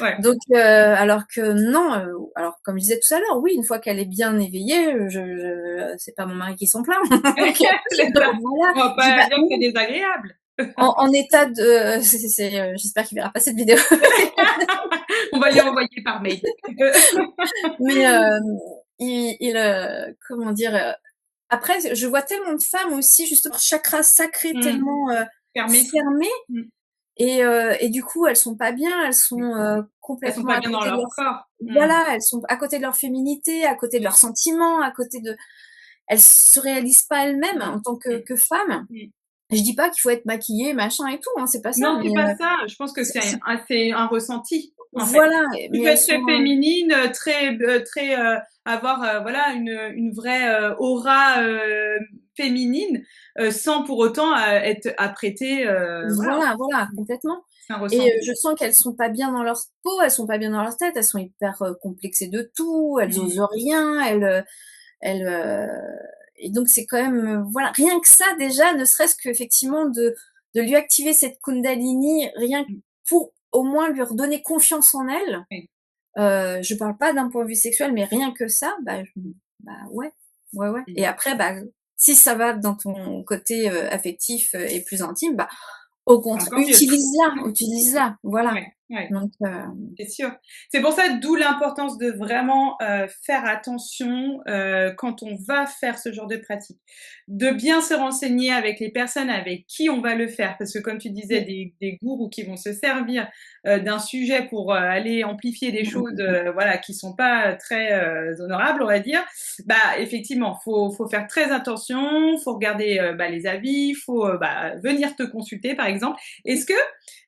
Ouais. Donc, alors que non, alors comme je disais tout à l'heure, oui, une fois qu'elle est bien éveillée, c'est pas mon mari qui s'en plaint. Donc, C'est ça. voilà, On va je dis pas bah dire que c'est oui, désagréable. en état de, j'espère qu'il verra pas cette vidéo. On va lui envoyer par mail. Mais comment dire, après, je vois tellement de femmes aussi, justement, chakras sacrés Hmm. tellement Fermé. fermés, Hmm. et du coup, elles sont pas bien, elles sont Elles sont complètement pas à bien dans côté de leur leur, corps. Hmm. voilà, elles sont à côté de leur féminité, à côté de leurs sentiments, à côté de, elles se réalisent pas elles-mêmes Hmm. en tant Hmm. que femmes. Hmm. Je dis pas qu'il faut être maquillée, machin et tout, hein, c'est pas ça, Non, mais c'est pas ça. Je pense que c'est c'est un ressenti, en fait. voilà, Tu mais peux elles être sont très féminine, très avoir voilà une vraie aura féminine sans pour autant être apprêtée. Voilà, voilà, voilà, complètement. c'est un Et ressenti. je sens qu'elles sont pas bien dans leur peau, elles sont pas bien dans leur tête, elles sont hyper complexées de tout, elles osent Mm. rien, elles et donc c'est quand même voilà, rien que ça déjà, ne serait-ce qu'effectivement de lui activer cette Kundalini, rien que Mm. pour au moins lui redonner confiance en elle. Oui. Je parle pas d'un point de vue sexuel, mais rien que ça, bah ouais, ouais, ouais. Mm. Et après, bah si ça va dans ton côté affectif et plus intime, bah au contraire, Encore mieux. utilise-la, utilise-la, voilà. Ouais. Ouais. Donc, C'est sûr. C'est pour ça, d'où l'importance de vraiment, faire attention, quand on va faire ce genre de pratique. De bien se renseigner avec les personnes avec qui on va le faire, parce que comme tu disais, oui. des gourous qui vont se servir, d'un sujet pour, aller amplifier des choses, voilà, qui sont pas très, honorables, on va dire. Bah, effectivement, faut faire très attention, faut regarder, bah, les avis, faut, bah, venir te consulter, par exemple. Est-ce que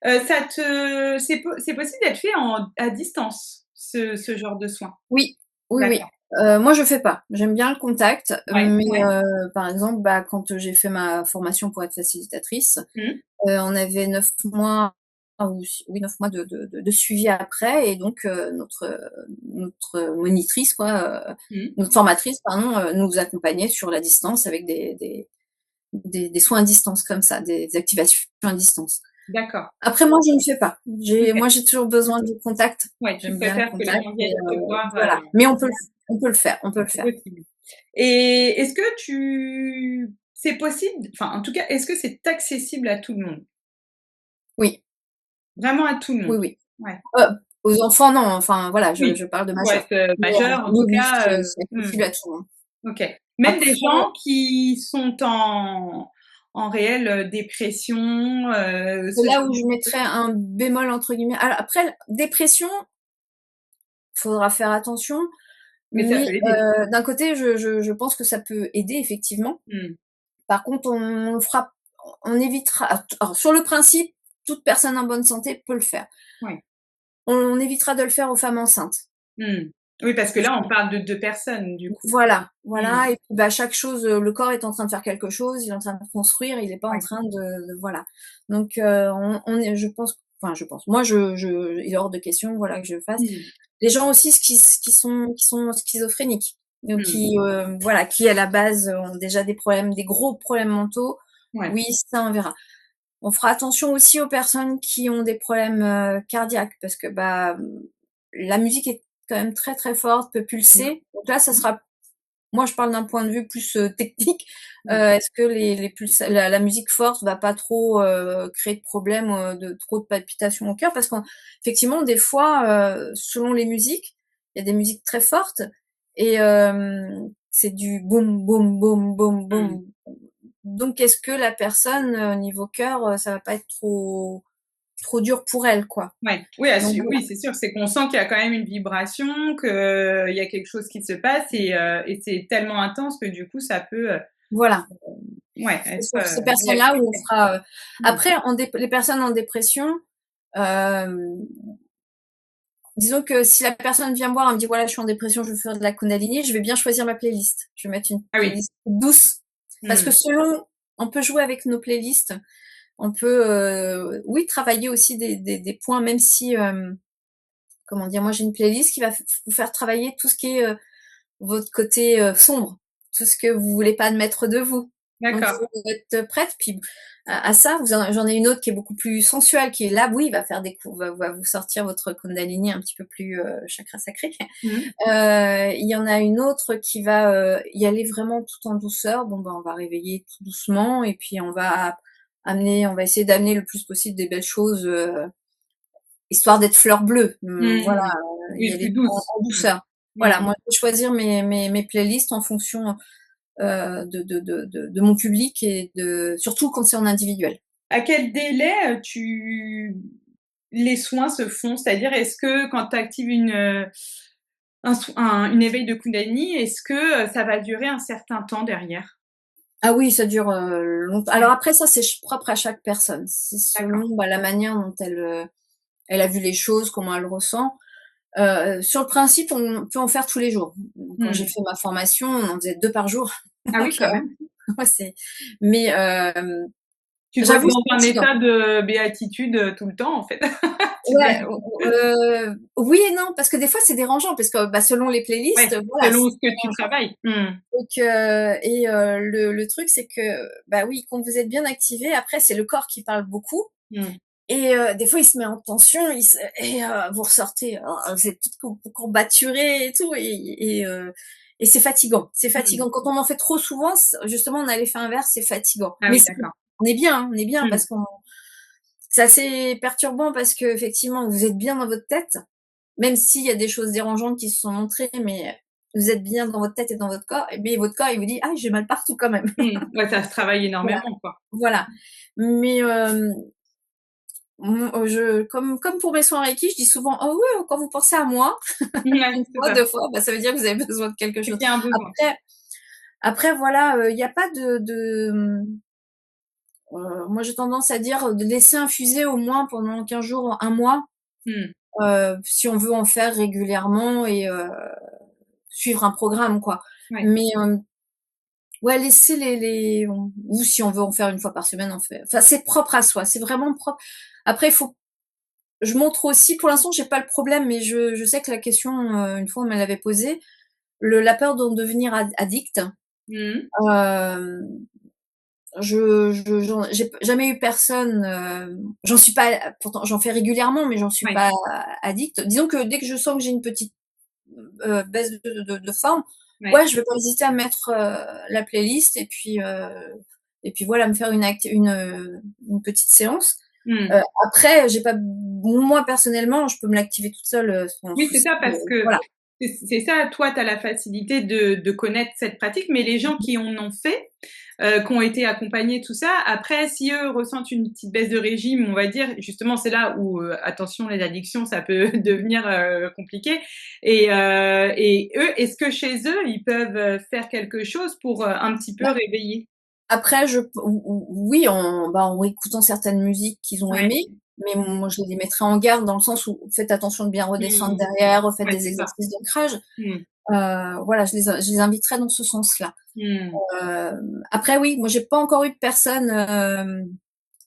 ça te c'est possible d'être fait à distance, ce genre de soins? Oui, oui, oui. D'accord. Moi, je fais pas. J'aime bien le contact, Ouais, mais ouais. par exemple, bah, quand j'ai fait ma formation pour être facilitatrice, Mmh. on avait 9 mois ou oui 9 mois de suivi après et donc notre monitrice quoi, Mmh. notre formatrice pardon, nous accompagnait sur la distance avec des soins à distance comme ça, des activations à distance. D'accord. Après moi, je ne fais pas. OK. J'ai toujours besoin du contact. Ouais, tu J'aime bien le préfères que les contact gens et viennent te voir, voilà. Mais on peut le faire, on peut le c'est faire. possible. Et est-ce que c'est possible, enfin, en tout cas, est-ce que c'est accessible à tout le monde? Oui, Vraiment à tout le oui, monde? oui. Ouais. Heu, aux enfants non, enfin voilà, je Oui. parle de Faut majeurs. être, Mais majeur en oui, tout oui, cas, c'est accessible à tout le monde. OK. Même des Après gens qui sont en réelle, dépression, c'est ce là genre où je de mettrais choses? un bémol entre guillemets. Alors après dépression, faudra faire attention, Mais ça mais peut aider. d'un côté je pense que ça peut aider effectivement. Mmh. Par contre, on évitera alors sur le principe, toute personne en bonne santé peut le faire. Ouais. On évitera de le faire aux femmes enceintes. Mmh. Oui, parce que là, on parle de 2 personnes, du coup. Voilà, Mmh. voilà et puis, bah, chaque chose, le corps est en train de faire quelque chose, il est en train de construire, il est pas en Ouais. train de voilà. Donc on est je pense, moi il est hors de question, voilà, que je le fasse. Mmh. Les gens aussi qui sont schizophréniques, donc Mmh. qui, voilà, qui à la base, ont déjà des problèmes, des gros problèmes mentaux, Ouais. oui, ça on verra. On fera attention aussi aux personnes qui ont des problèmes, cardiaques parce que, bah, la musique est quand même très, très forte, peut Mmh. pulser. Donc là, ça sera moi, je parle d'un point de vue plus, technique. Mmh. Est-ce que la musique forte va pas trop, créer de problèmes, de trop de palpitations au cœur? Parce qu'effectivement, des fois, selon les musiques, il y a des musiques très fortes et c'est du boum, boum, boum, boum, Mmh. boum. Donc est-ce que la personne, niveau cœur, ça va pas être trop dur pour elle, quoi? Ouais. Oui, Donc oui, c'est sûr, c'est qu'on sent qu'il y a quand même une vibration, qu'il y a quelque chose qui se passe et c'est tellement intense que du coup, ça peut, voilà. ouais, C'est être, sur ces personnes-là où on réactif. fera, Mmh. après les personnes en dépression, hem, disons que si la personne vient me voir, elle me dit: «Voilà, je suis en dépression, je veux faire de la Kundalini», je vais bien choisir ma playlist. Je vais mettre une Ah oui. playlist douce parce que Mmh. selon on peut jouer avec nos playlists, on peut, oui, travailler aussi des points même si, comment dire? Moi, j'ai une playlist qui va vous faire travailler tout ce qui est, votre côté, sombre, tout ce que vous voulez pas admettre de vous. Donc D'accord. faut être prête. Puis à ça, j'en ai une autre qui est beaucoup plus sensuelle, qui est là, oui, va faire des coups, va vous sortir votre Kundalini un petit peu plus chakra sacré. Mmh. Il y en a une autre qui va y aller vraiment tout en douceur. Bon, ben, on va réveiller tout doucement et puis on va essayer d'amener le plus possible des belles choses, histoire d'être fleur bleue. Voilà, Mmh. y Oui, aller plus en douce. Mmh. douceur. Voilà, Mmh. moi, je vais choisir mes playlists en fonction, de mon public et surtout quand c'est en individuel. À quel délai, tu les soins se font? C'est-à-dire, est-ce que quand tu actives une éveil de Kundalini, est-ce que, ça va durer un certain temps derrière? Ah oui, ça dure, longtemps. Ouais, Alors après ça, c'est propre à chaque personne. C'est d'accord. selon, bah, la manière dont elle a vu les choses, comment elle ressent. Sur le principe, on peut en faire tous les jours. Quand j'ai Mmh. fait ma formation, on en faisait 2 par jour. Ah oui, Donc quand même. ouais, mais Tu dois être j'avoue, dans c'est un fatigant. état de béatitude, tout le temps, en fait. Tu dois Ouais, être oui et non, parce que des fois, c'est dérangeant parce que, bah, selon les playlists, ouais, voilà, selon c'est ce que tu dérangeant. travailles. Mmh. Donc le truc, c'est que, bah, oui, quand vous êtes bien activé, après, c'est le corps qui parle beaucoup Mmh. et des fois, il se met en tension, vous ressortez, vous êtes toutes courbaturées et tout et c'est fatigant. C'est Mmh. fatigant. Quand on en fait trop souvent, justement, on a l'effet inverse, c'est fatigant. Ah Mais oui, d'accord. on est bien, hein, on est bien Mmh. parce qu'on c'est assez perturbant parce que effectivement, vous êtes bien dans votre tête, même s'il y a des choses dérangeantes qui se sont montrées, mais vous êtes bien dans votre tête et dans votre corps, et mais votre corps, il vous dit: «Ah, j'ai mal partout quand même». Ouais, ça se travaille Voilà, énormément, quoi. voilà. Mais comme pour mes soins Reiki, je dis souvent: «Oh oui, quand vous pensez à moi, Ouais, une c'est fois, ça. 2 fois, bah, ça veut dire que vous avez besoin de quelque C'est chose». qu'il y a un besoin. Après après voilà, il y a pas moi j'ai tendance à dire de laisser infuser au moins pendant 15 jours, 1 mois, Mmh. si on veut en faire régulièrement et suivre un programme quoi. Ouais. Mais ouais, laisser ou si on veut en faire une fois par semaine, on fait enfin c'est propre à soi, c'est vraiment propre. Après il faut je montre aussi pour l'instant j'ai pas le problème, mais je sais que la question, une fois on me l'avait posée, la peur d'en devenir addict. Mmh. Hem, j'ai jamais eu personne, j'en suis pas pourtant j'en fais régulièrement, mais j'en suis Ouais. pas addict. Disons que dès que je sens que j'ai une petite, baisse de forme, Ouais. ouais, je vais pas hésiter à mettre, la playlist et puis voilà, me faire une petite séance. Mmh. Après, j'ai pas moi personnellement, je peux me l'activer toute seule, sans Oui, c'est souci, ça, parce que voilà. c'est ça, toi, tu as la facilité de connaître cette pratique, mais les gens qui en ont fait, qui ont été accompagnés, tout ça, après, si eux ressentent une petite baisse de régime, on va dire, justement, c'est là où, attention, les addictions, ça peut devenir compliqué. Et eux, est-ce que chez eux, ils peuvent faire quelque chose pour un petit peu Bah, réveiller? après je p ou oui, en réécoutant certaines musiques qu'ils ont Ouais. aimées, mais moi je les mettrais en garde dans le sens où faites attention de bien redescendre Mmh. derrière, refaites Ouais, des c'est ça. exercices d'ancrage. Mmh. Voilà, je les inviterais dans ce sens-là. Mmh. Après oui, moi j'ai pas encore eu de personne,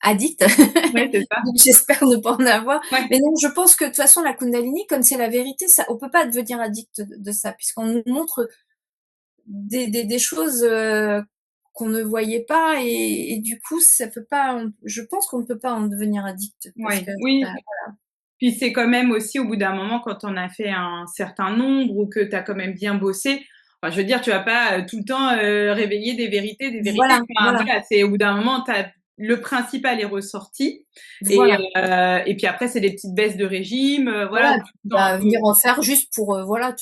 addict, Ouais, c'est ça. donc j'espère ne pas en avoir. Ouais. Mais non, je pense que de toute façon la Kundalini, comme c'est la vérité, ça on peut pas devenir addict de ça, puisqu'on nous montre des choses, qu'on ne voyait pas et du coup ça peut pas je pense qu'on ne peut pas en devenir addict parce Ouais. que Oui. ça Puis c'est quand même aussi au bout d'un moment quand on a fait un certain nombre ou que tu as quand même bien bossé, enfin je veux dire tu vas pas, tout le temps, réveiller des vérités, des vérités. voilà, Enfin voilà, voilà, c'est au bout d'un moment tu le principal est ressorti voilà, et puis après c'est des petites baisses de régime, voilà voilà où et tu puis, te sens un bah, peu venir en faire juste pour, voilà, mmh,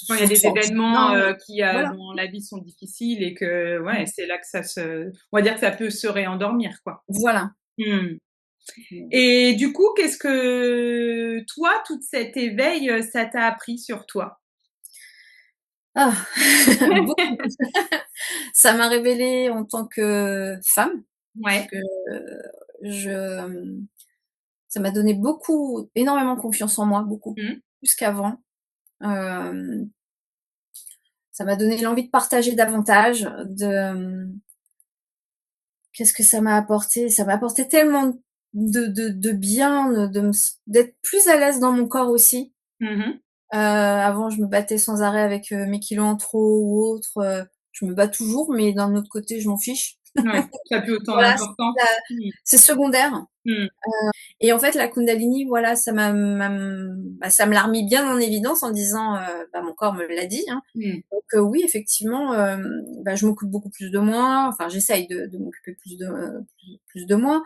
quand il y a se des sentir événements, bien, qui, voilà. dans la vie sont difficiles et que ouais, Mmh. c'est là que on va dire que ça peut se réendormir quoi. Voilà. Mmh. Mmh. Et du coup, qu'est-ce que toi, tout cet éveil, ça t'a appris sur toi? Ah! Beaucoup. Ça m'a révélée en tant que femme, parce Ouais. que je, ça m'a donné énormément confiance en moi, beaucoup Mmh. plus qu'avant. Hem, Ça m'a donné l'envie de partager davantage, qu'est-ce que ça m'a apporté? Ça m'a apporté tellement de bien, d'être plus à l'aise dans mon corps aussi. Mmh mh. Avant, je me battais sans arrêt avec, mes kilos en trop ou autre, je me bats toujours, mais d'un autre côté, je m'en fiche. Ouais, ça a plus autant Voilà, d'importance. ça Mmh. c'est secondaire Mmh. et en fait, la Kundalini, voilà, ça me l'a remis bien en évidence en disant, bah, mon corps me l'a dit, hein. Mmh. Donc oui, effectivement, bah, je m'occupe beaucoup plus de moi, enfin j'essaye de m'occuper plus de moi,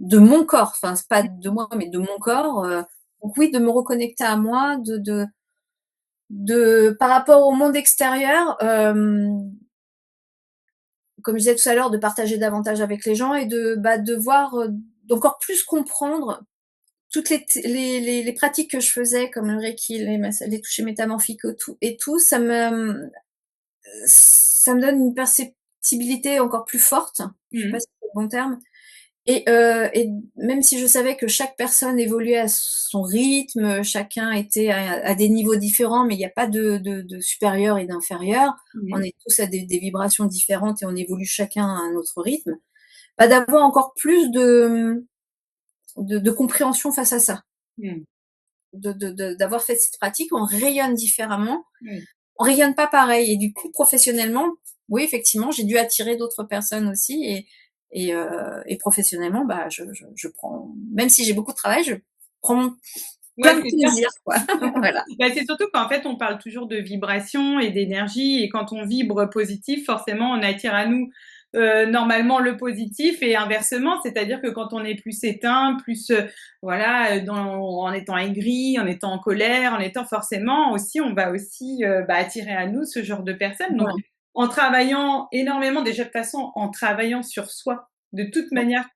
de mon corps, enfin c'est pas de moi, mais de mon corps, donc oui, de me reconnecter à moi, par rapport au monde extérieur, comme je disais tout à l'heure, de partager davantage avec les gens et de voir, d'encore plus comprendre toutes les pratiques que je faisais comme le Reiki, les touchés métamorphiques et tout, ça me donne une perceptibilité encore plus forte, je sais Mmh. pas si c'est le bon terme et même si je savais que chaque personne évoluait à son rythme, chacun était à des niveaux différents, mais il y a pas de supérieur et d'inférieur. On Mmh. est tous à des vibrations différentes et on évolue chacun à un autre rythme. Bah, d'avoir encore plus de compréhension face à ça. Mmh. D'avoir fait cette pratique, on rayonne différemment, Oui. on rayonne pas pareil et du coup professionnellement, oui effectivement, j'ai dû attirer d'autres personnes aussi et professionnellement, bah, je prends même si j'ai beaucoup de travail, je prends Ouais, plein de c'est ça. plaisir quoi. Voilà. Bah, c'est surtout qu'en fait, on parle toujours de vibration et d'énergie et quand on vibre positif, forcément, on attire à nous normalement le positif et inversement, c'est-à-dire que quand on est plus éteint, plus voilà, en étant aigri, en étant en colère, en étant forcément aussi, on va aussi attirer à nous ce genre de personnes. Donc, Ouais. en travaillant énormément, déjà de façon, en travaillant sur soi, de toute Ouais. manière,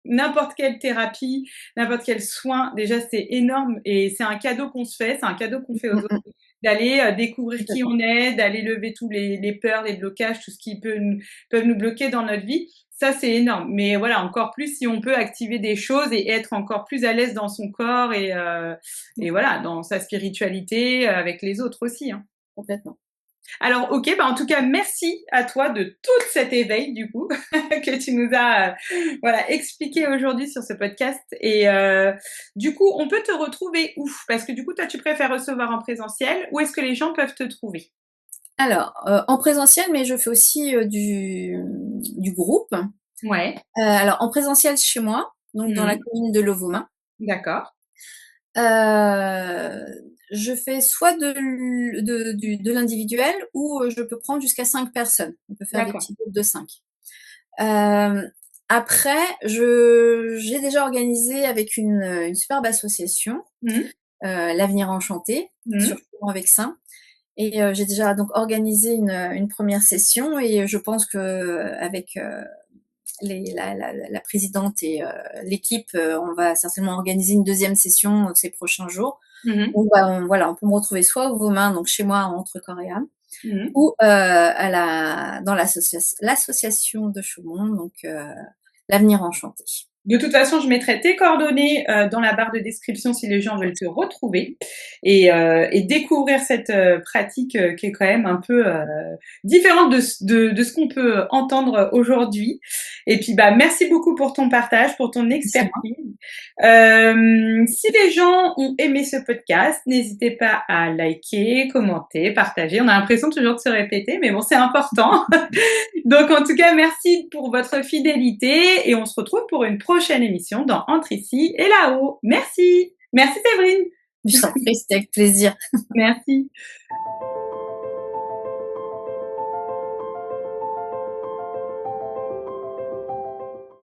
n'importe quelle thérapie, n'importe quel soin, déjà c'est énorme et c'est un cadeau qu'on se fait, c'est un cadeau qu'on fait aux Mmh autres mh. d'aller découvrir qui Complètement. on est, d'aller lever tous les peurs, les blocages, tout ce qui peuvent nous bloquer dans notre vie. Ça, c'est énorme. Mais voilà, encore plus si on peut activer des choses et être encore plus à l'aise dans son corps et voilà, dans sa spiritualité avec les autres aussi. Hein. Complètement. Alors, ok, en tout cas, merci à toi de tout cet éveil, du coup, que tu nous as voilà, expliqué aujourd'hui sur ce podcast. Et du coup, on peut te retrouver où? Parce que du coup, toi, tu préfères recevoir en présentiel. Où est-ce que les gens peuvent te trouver? Alors, en présentiel, mais je fais aussi, du groupe. Ouais, Alors en présentiel chez moi, donc dans la mmh, commune de Lovomin. d'accord, Heu, je fais soit de l'individuel ou, je peux prendre jusqu'à 5 personnes. On peut faire des d'accord. petits groupes de 5. Hem, après j'ai déjà organisé avec une superbe association, Mmh, l'Avenir Enchanté, sur mmh, Chaumont-en-Vexin. Et j'ai déjà donc organisé une 1re session et je pense qu'avec, la présidente et l'équipe, on va certainement organiser une 2e session ces prochains jours. mmh, Où bah, on peut me retrouver soit au Vauxmain, donc chez moi entre corps et âme, mmh. ou dans l'association de Chaumont, donc l'Avenir Enchanté. De toute façon, je mettrai tes coordonnées dans la barre de description si les gens veulent te retrouver et découvrir cette pratique qui est quand même un peu différente de ce qu'on peut entendre aujourd'hui. Et puis, merci beaucoup pour ton partage, pour ton C'est moi. expertise. Si les gens ont aimé ce podcast, n'hésitez pas à liker, commenter, partager. On a l'impression toujours de se répéter, mais bon, c'est important. Donc, en tout cas, merci pour votre fidélité et on se retrouve pour une prochaine émission dans Entre ici et là-haut. Merci. Merci Séverine. Je t'en prie, c'était avec plaisir. Merci.